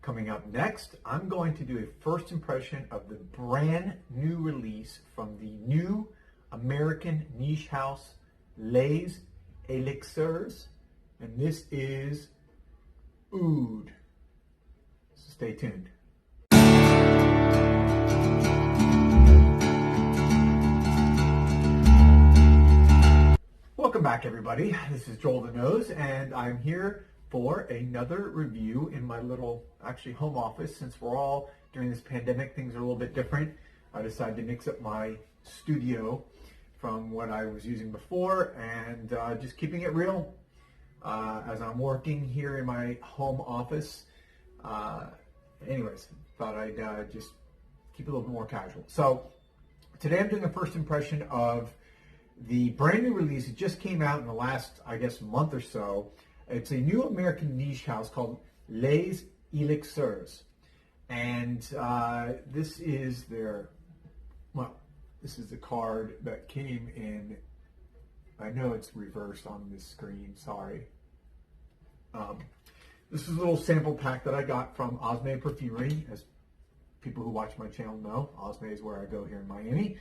Coming up next, I'm going to do a first impression of the brand new release from the new American niche house, Les Elixirs, and this is Oud. So stay tuned. Welcome back, everybody. This is Joel the Nose, and I'm here for another review in my little, actually, home office. Since we're all, during this pandemic, things are a little bit different. I decided to mix up my studio from what I was using before and just keeping it real as I'm working here in my home office. Anyways, thought I'd just keep it a little bit more casual. So today I'm doing a first impression of the brand new release. It just came out in the last, I guess, month or so. It's a new American niche house called Les Elixirs. And this is their, well, this is the card that came in. I know it's reversed on this screen, sorry. This is a little sample pack that I got from Osme Perfumery. As people who watch my channel know, Osme is where I go here in Miami.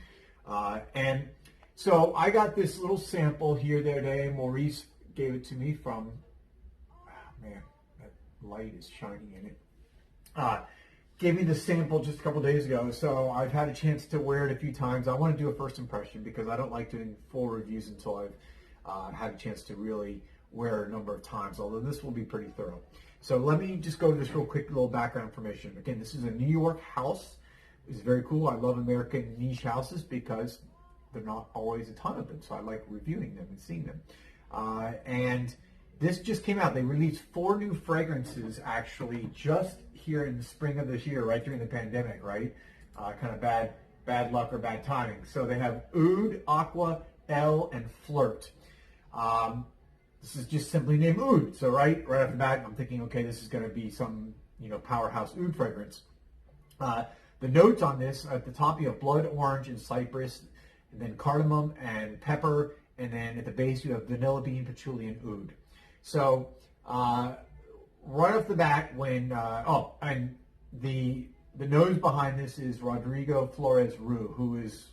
And so I got this little sample here the other day. Maurice gave it to me from, man, that light is shining in it. Gave me the sample just a couple days ago, so I've had a chance to wear it a few times. I want to do a first impression because I don't like doing full reviews until I've had a chance to really wear a number of times, although this will be pretty thorough. So let me just go to this real quick little background information. Again, this is a New York house. It's very cool. I love American niche houses because they're not always a ton of them, so I like reviewing them and seeing them. And this just came out. They released 4 new fragrances actually just here in the spring of this year, right during the pandemic, right? Kind of bad luck or bad timing. So they have Oud, Aqua, Elle, and Flirt. This is just simply named Oud. So right off the bat, I'm thinking, okay, this is going to be some, powerhouse Oud fragrance. The notes on this, at the top you have blood orange and cypress, and then cardamom and pepper, and then at the base you have vanilla bean, patchouli, and oud. So right off the bat, when and the nose behind this is Rodrigo Flores Rue, who is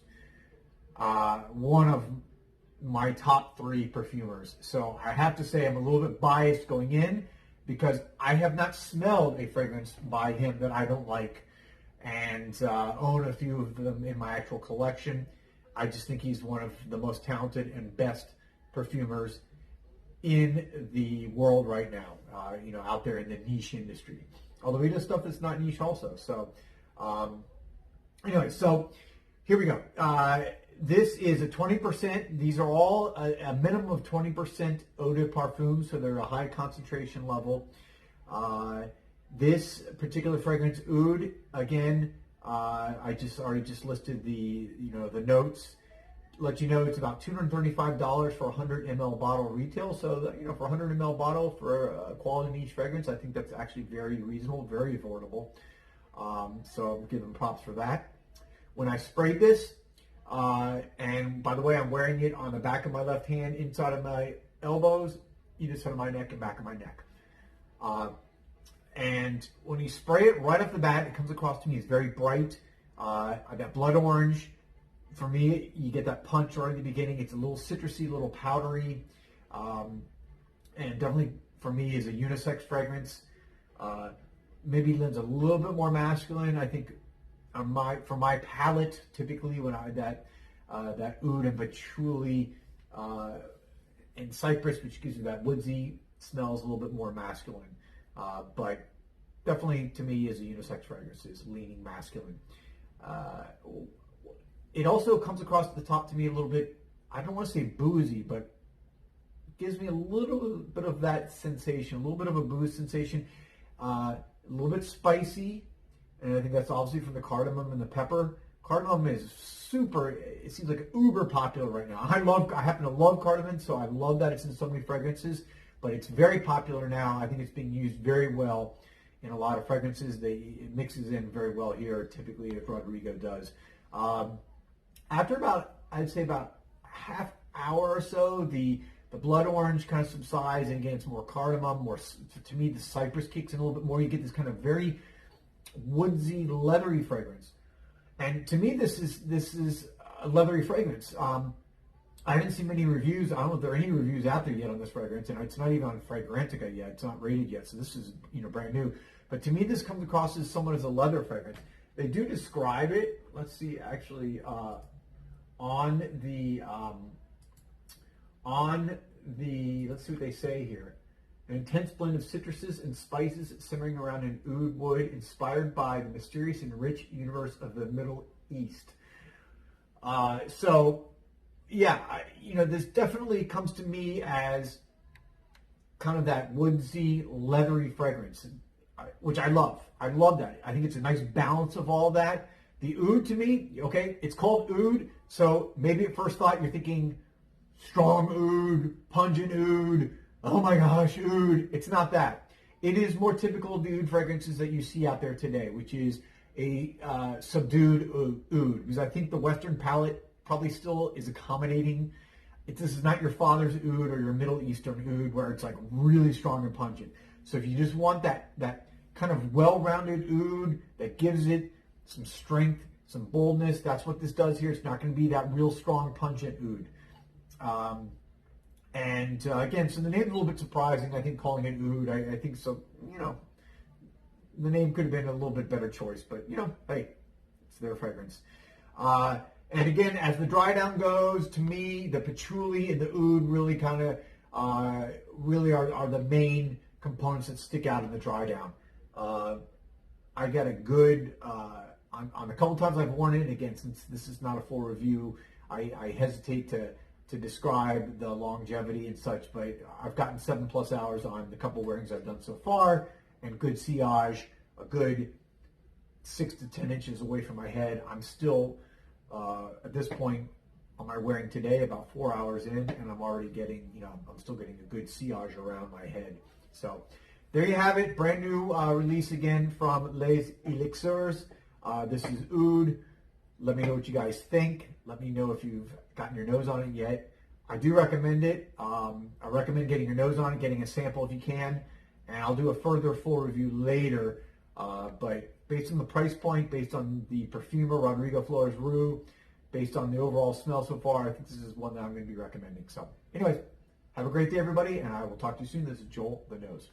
one of my top 3 perfumers. So I have to say I'm a little bit biased going in because I have not smelled a fragrance by him that I don't like, and own a few of them in my actual collection. I just think he's one of the most talented and best perfumers in the world right now, out there in the niche industry. Although he does stuff that's not niche also. So anyway, so here we go. This is a 20%. These are all a minimum of 20% eau de parfum, so they're a high concentration level. This particular fragrance, Oud, again, I already listed the notes. Let you know it's about $235 for a 100 ml bottle retail. So for a 100 ml bottle for a quality niche fragrance, I think that's actually very reasonable, very affordable. So I'm giving props for that. When I sprayed this, and by the way, I'm wearing it on the back of my left hand, inside of my elbows, either side of my neck and back of my neck. And when you spray it right off the bat, it comes across to me as very bright. I got blood orange. For me, you get that punch right at the beginning. It's a little citrusy, a little powdery. And definitely, for me, is a unisex fragrance. Maybe lends a little bit more masculine. I think for my palate, typically when I that oud and patchouli and cypress, which gives you that woodsy, smells a little bit more masculine. But definitely, to me, is a unisex fragrance, is leaning masculine. It also comes across at the top to me a little bit, I don't want to say boozy, but it gives me a little bit of that sensation, a little bit of a booze sensation, a little bit spicy, and I think that's obviously from the cardamom and the pepper. Cardamom is super, it seems like uber popular right now. I happen to love cardamom, so I love that it's in so many fragrances, but it's very popular now. I think it's being used very well in a lot of fragrances. It mixes in very well here, typically, as Rodrigo does. After about, I'd say about half hour or so, the the blood orange kind of subsides, and again, it's more cardamom, more, to me, the cypress kicks in a little bit more. You get this kind of very woodsy, leathery fragrance. And to me, this is a leathery fragrance. I haven't seen many reviews. I don't know if there are any reviews out there yet on this fragrance, and it's not even on Fragrantica yet. It's not rated yet, so this is brand new. But to me, this comes across as somewhat as a leather fragrance. They do describe it. Let's see, actually, on the let's see what they say here. An intense blend of citruses and spices simmering around an oud wood, inspired by the mysterious and rich universe of the Middle East. So, yeah, this definitely comes to me as kind of that woodsy, leathery fragrance, which I love. I love that. I think it's a nice balance of all that. The oud, to me, okay, it's called oud, so maybe at first thought you're thinking strong oud, pungent oud, oh my gosh, oud. It's not that. It is more typical of the oud fragrances that you see out there today, which is a subdued oud, because I think the Western palate probably still is accommodating. This is not your father's oud or your Middle Eastern oud where it's like really strong and pungent. So if you just want that kind of well-rounded oud that gives it some strength, some boldness, that's what this does here. It's not going to be that real strong, pungent oud. Again, so the name's a little bit surprising. I think calling it oud, I think so, the name could have been a little bit better choice, but hey, it's their fragrance. And again, as the dry down goes, to me, the patchouli and the oud really kind of really are the main components that stick out in the dry down. I got a good, on the couple times I've worn it, and again, since this is not a full review, I hesitate to describe the longevity and such, but I've gotten 7+ hours on the couple wearings I've done so far, and good sillage, a good 6 to 10 inches away from my head. I'm still, at this point, on my wearing today, about 4 hours in, and I'm already getting, I'm still getting a good sillage around my head. So there you have it, brand new release again from Les Elixirs. This is oud. Let me know what you guys think. Let me know if you've gotten your nose on it yet. I do recommend it. I recommend getting your nose on it, getting a sample if you can, and I'll do a further full review later. But based on the price point, based on the perfumer, Rodrigo Flores Rue, based on the overall smell so far, I think this is one that I'm going to be recommending. So anyways, have a great day, everybody, and I will talk to you soon. This is Joel the Nose.